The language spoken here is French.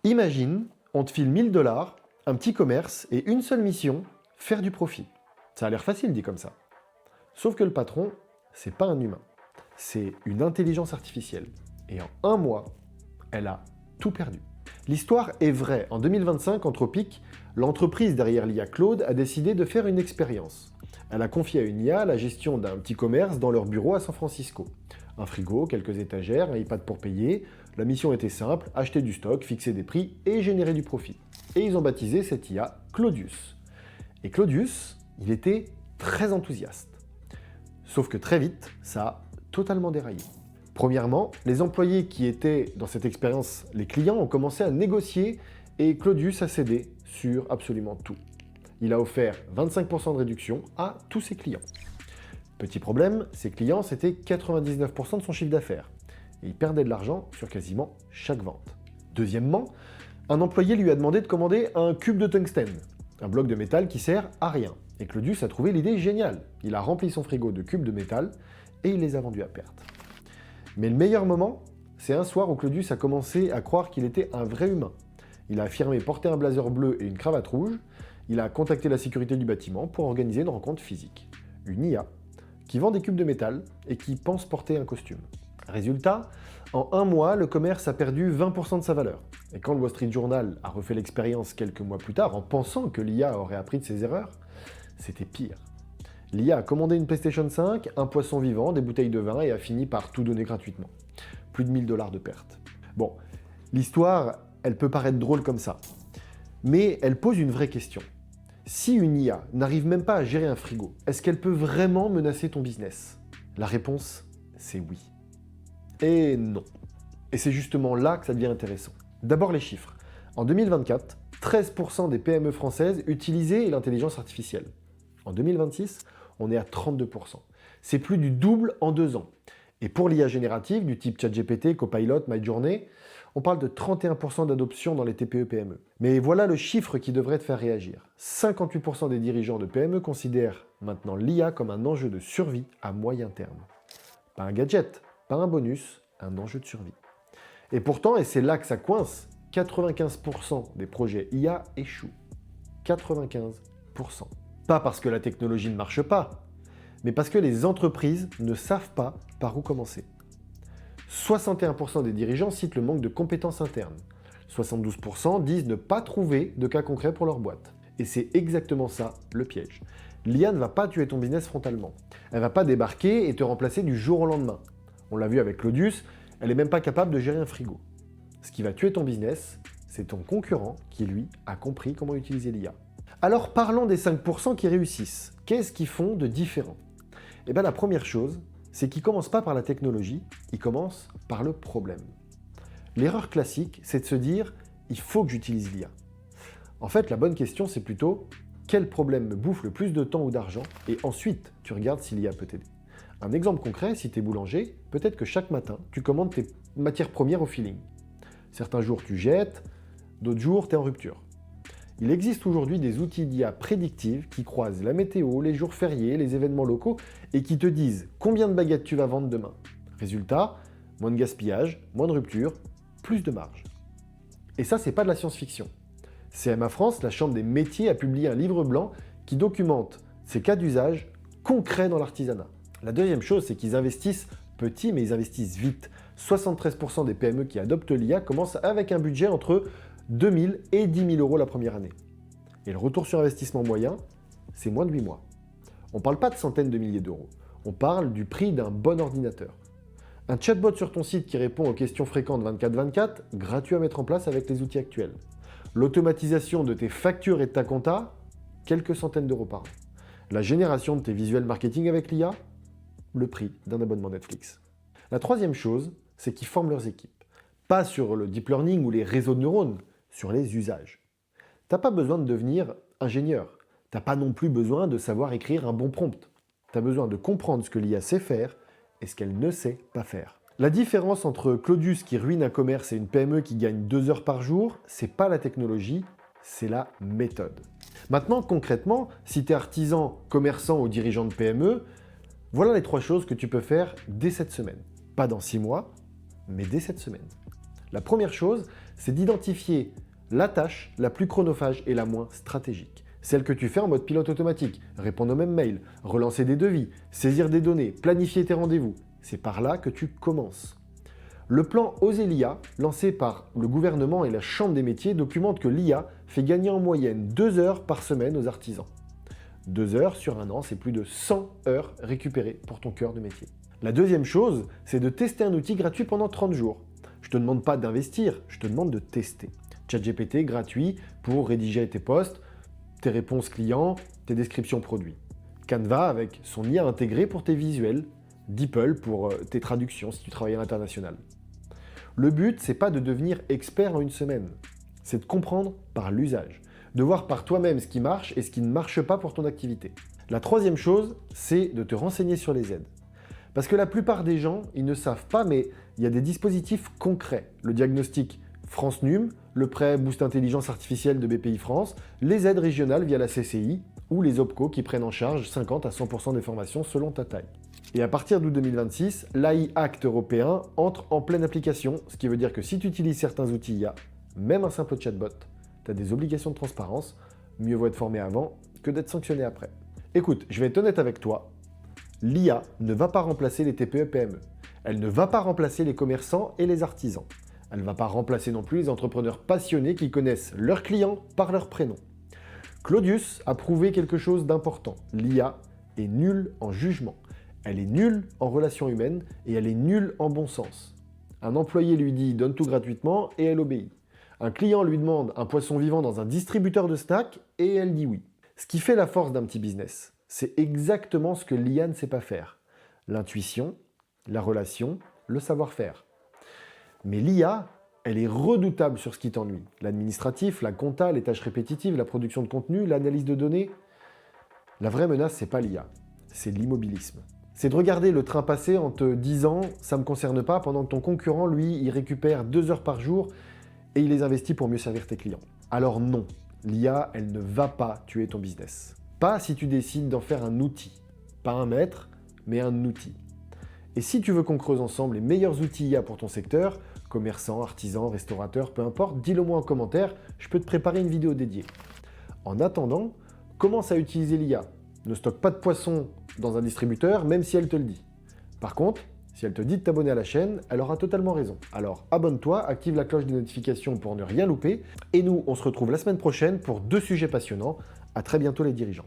Imagine, on te file 1 000 $, un petit commerce et une seule mission, faire du profit. Ça a l'air facile dit comme ça. Sauf que le patron, c'est pas un humain. C'est une intelligence artificielle. Et en 1 mois, elle a tout perdu. L'histoire est vraie. En 2025, Anthropic, l'entreprise derrière l'IA Claude, a décidé de faire une expérience. Elle a confié à une IA la gestion d'un petit commerce dans leur bureau à San Francisco. Un frigo, quelques étagères, un iPad pour payer. La mission était simple, acheter du stock, fixer des prix et générer du profit. Et ils ont baptisé cette IA Claudius. Et Claudius, il était très enthousiaste. Sauf que très vite, ça a totalement déraillé. Premièrement, les employés qui étaient dans cette expérience, les clients, ont commencé à négocier et Claudius a cédé sur absolument tout. Il a offert 25% de réduction à tous ses clients. Petit problème, ses clients, c'était 99% de son chiffre d'affaires. Et il perdait de l'argent sur quasiment chaque vente. Deuxièmement, un employé lui a demandé de commander un cube de tungstène, un bloc de métal qui sert à rien. Et Claudius a trouvé l'idée géniale. Il a rempli son frigo de cubes de métal et il les a vendus à perte. Mais le meilleur moment, c'est un soir où Claudius a commencé à croire qu'il était un vrai humain. Il a affirmé porter un blazer bleu et une cravate rouge. Il a contacté la sécurité du bâtiment pour organiser une rencontre physique. Une IA qui vend des cubes de métal et qui pense porter un costume. Résultat, en 1 mois, le commerce a perdu 20% de sa valeur. Et quand le Wall Street Journal a refait l'expérience quelques mois plus tard, en pensant que l'IA aurait appris de ses erreurs, c'était pire. L'IA a commandé une PlayStation 5, un poisson vivant, des bouteilles de vin et a fini par tout donner gratuitement. Plus de 1 000 $ de pertes. Bon, l'histoire, elle peut paraître drôle comme ça. Mais elle pose une vraie question. Si une IA n'arrive même pas à gérer un frigo, est-ce qu'elle peut vraiment menacer ton business? La réponse, c'est oui. Et non. Et c'est justement là que ça devient intéressant. D'abord les chiffres. En 2024, 13% des PME françaises utilisaient l'intelligence artificielle. En 2026, on est à 32%. C'est plus du double en 2 ans. Et pour l'IA générative, du type ChatGPT, Copilot, Midjourney, on parle de 31% d'adoption dans les TPE-PME. Mais voilà le chiffre qui devrait te faire réagir. 58% des dirigeants de PME considèrent maintenant l'IA comme un enjeu de survie à moyen terme. Pas un gadget, pas un bonus, un enjeu de survie. Et pourtant, et c'est là que ça coince, 95% des projets IA échouent. 95%. Pas parce que la technologie ne marche pas, mais parce que les entreprises ne savent pas par où commencer. 61% des dirigeants citent le manque de compétences internes. 72% disent ne pas trouver de cas concrets pour leur boîte. Et c'est exactement ça, le piège. L'IA ne va pas tuer ton business frontalement. Elle ne va pas débarquer et te remplacer du jour au lendemain. On l'a vu avec Claudius, elle n'est même pas capable de gérer un frigo. Ce qui va tuer ton business, c'est ton concurrent qui, lui, a compris comment utiliser l'IA. Alors parlons des 5% qui réussissent. Qu'est-ce qu'ils font de différent? Eh bien la première chose, c'est qu'ils ne commencent pas par la technologie, ils commencent par le problème. L'erreur classique, c'est de se dire « il faut que j'utilise l'IA ». En fait, la bonne question, c'est plutôt « quel problème me bouffe le plus de temps ou d'argent ?» et ensuite, tu regardes si l'IA peut t'aider. Un exemple concret, si tu es boulanger, peut-être que chaque matin, tu commandes tes matières premières au feeling. Certains jours, tu jettes, d'autres jours, tu es en rupture. Il existe aujourd'hui des outils d'IA prédictives qui croisent la météo, les jours fériés, les événements locaux et qui te disent combien de baguettes tu vas vendre demain. Résultat, moins de gaspillage, moins de rupture, plus de marge. Et ça, c'est pas de la science-fiction. CMA France, la Chambre des métiers, a publié un livre blanc qui documente ces cas d'usage concrets dans l'artisanat. La deuxième chose, c'est qu'ils investissent petit, mais ils investissent vite. 73% des PME qui adoptent l'IA commencent avec un budget entre 2 000 et 10 000 € la première année. Et le retour sur investissement moyen, c'est moins de 8 mois. On ne parle pas de centaines de milliers d'euros, on parle du prix d'un bon ordinateur. Un chatbot sur ton site qui répond aux questions fréquentes 24/24, gratuit à mettre en place avec les outils actuels. L'automatisation de tes factures et de ta compta, quelques centaines d'euros par an. La génération de tes visuels marketing avec l'IA, le prix d'un abonnement Netflix. La troisième chose, c'est qu'ils forment leurs équipes. Pas sur le deep learning ou les réseaux de neurones, sur les usages. T'as pas besoin de devenir ingénieur. T'as pas non plus besoin de savoir écrire un bon prompt. T'as besoin de comprendre ce que l'IA sait faire et ce qu'elle ne sait pas faire. La différence entre Claudius qui ruine un commerce et une PME qui gagne 2 heures par jour, c'est pas la technologie, c'est la méthode. Maintenant, concrètement, si tu es artisan, commerçant ou dirigeant de PME, voilà les 3 choses que tu peux faire dès cette semaine. Pas dans 6 mois, mais dès cette semaine. La première chose, c'est d'identifier la tâche la plus chronophage et la moins stratégique. Celle que tu fais en mode pilote automatique, répondre aux mêmes mails, relancer des devis, saisir des données, planifier tes rendez-vous. C'est par là que tu commences. Le plan Oser l'IA, lancé par le gouvernement et la Chambre des métiers, documente que l'IA fait gagner en moyenne 2 heures par semaine aux artisans. 2 heures sur un an, c'est plus de 100 heures récupérées pour ton cœur de métier. La deuxième chose, c'est de tester un outil gratuit pendant 30 jours. Je ne te demande pas d'investir, je te demande de tester. ChatGPT gratuit pour rédiger tes posts, tes réponses clients, tes descriptions produits. Canva avec son IA intégrée pour tes visuels, DeepL pour tes traductions si tu travailles à l'international. Le but, c'est pas de devenir expert en une semaine, c'est de comprendre par l'usage, de voir par toi-même ce qui marche et ce qui ne marche pas pour ton activité. La troisième chose, c'est de te renseigner sur les aides. Parce que la plupart des gens, ils ne savent pas, mais il y a des dispositifs concrets. Le diagnostic France Num, le prêt Boost Intelligence Artificielle de BPI France, les aides régionales via la CCI ou les OPCO qui prennent en charge 50 à 100% des formations selon ta taille. Et à partir d'août 2026, l'AI Act européen entre en pleine application, ce qui veut dire que si tu utilises certains outils IA, même un simple chatbot, tu as des obligations de transparence, mieux vaut être formé avant que d'être sanctionné après. Écoute, je vais être honnête avec toi, l'IA ne va pas remplacer les TPE-PME, elle ne va pas remplacer les commerçants et les artisans, elle ne va pas remplacer non plus les entrepreneurs passionnés qui connaissent leurs clients par leur prénom. Claudius a prouvé quelque chose d'important, l'IA est nulle en jugement. Elle est nulle en relations humaines et elle est nulle en bon sens. Un employé lui dit « donne tout gratuitement » et elle obéit. Un client lui demande un poisson vivant dans un distributeur de snacks et elle dit oui. Ce qui fait la force d'un petit business, c'est exactement ce que l'IA ne sait pas faire. L'intuition, la relation, le savoir-faire. Mais l'IA, elle est redoutable sur ce qui t'ennuie. L'administratif, la compta, les tâches répétitives, la production de contenu, l'analyse de données. La vraie menace, c'est pas l'IA, c'est l'immobilisme. C'est de regarder le train passer en te disant « ça ne me concerne pas » pendant que ton concurrent, lui, il récupère 2 heures par jour et il les investit pour mieux servir tes clients. Alors non, l'IA, elle ne va pas tuer ton business. Pas si tu décides d'en faire un outil. Pas un maître, mais un outil. Et si tu veux qu'on creuse ensemble les meilleurs outils IA pour ton secteur, commerçant, artisan, restaurateur, peu importe, dis-le moi en commentaire, je peux te préparer une vidéo dédiée. En attendant, commence à utiliser l'IA. Ne stocke pas de poissons dans un distributeur, même si elle te le dit. Par contre, si elle te dit de t'abonner à la chaîne, elle aura totalement raison. Alors abonne-toi, active la cloche des notifications pour ne rien louper, et nous, on se retrouve la semaine prochaine pour 2 sujets passionnants. À très bientôt les dirigeants.